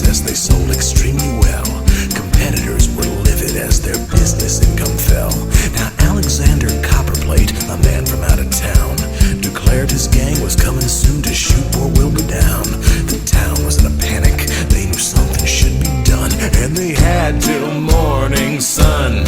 As they sold extremely well, competitors were livid as their business income fell. Now Alexander Copperplate, a man from out of town, declared his gang was coming soon to shoot poor Wilbur down. The town was in a panic, they knew something should be done, and they had till morning sun.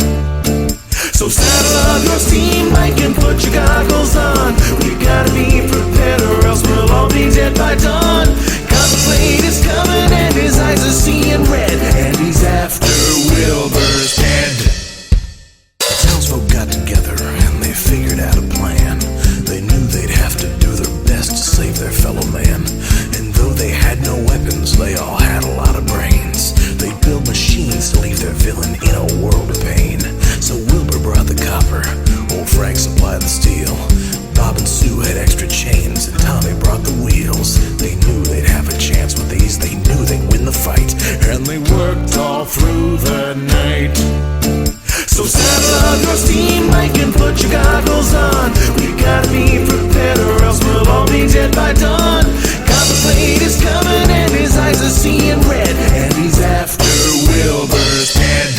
So saddle up your steam bike and put your goggles on. We gotta be prepared or else we'll all be dead by dawn. Copperplate is coming and his eyes are seeing red, and he's after Wilbur's head. The townsfolk got together and they figured out a plan. They knew they'd have to do their best to save their fellow man. And though they had no weapons, they all had a lot of brains. They built machines to leave their villain in a world of pain. So Wilbur brought the copper, old Frank supplied the steel. Bob and Sue had extra chains, and Tommy brought the wheels. They knew they'd have a chance with these, they knew they'd win the fight, and they worked all through the night. So saddle up your steam bike and put your goggles on. We gotta be prepared or else we'll all be dead by dawn. Copperplate is coming and his eyes are seeing red, and he's after Wilbur's head.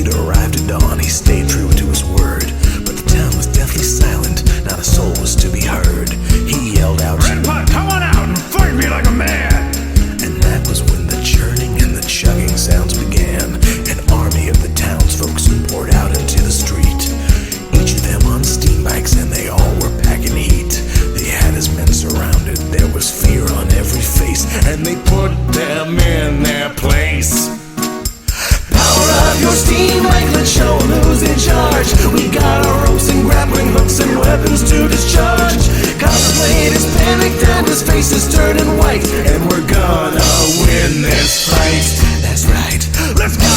Arrived at dawn, he stayed true to his word, but the town was deathly silent, not a soul was to be heard. He yelled out, "Redpot, come on out and fight me like a man!" And that was when the churning and the chugging sounds began. An army of the townsfolk soon poured out into the street, each of them on steam bikes, and they all were packing heat. They had his men surrounded, there was fear on every face, and they put them in their place. Your steam bike, let's show 'em who's in charge. We got our ropes and grappling hooks and weapons to discharge. Copperplate is panicked and his face is turning white, and we're gonna win this fight. That's right, let's go!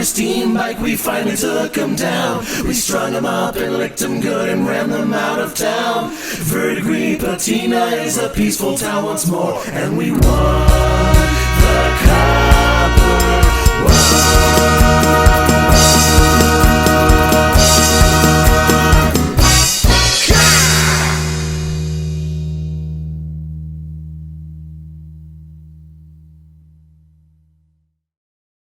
Steam bike, we finally took him down. We strung him up and licked him good and ran them out of town. Verdigris Patina is a peaceful town once more, and we won.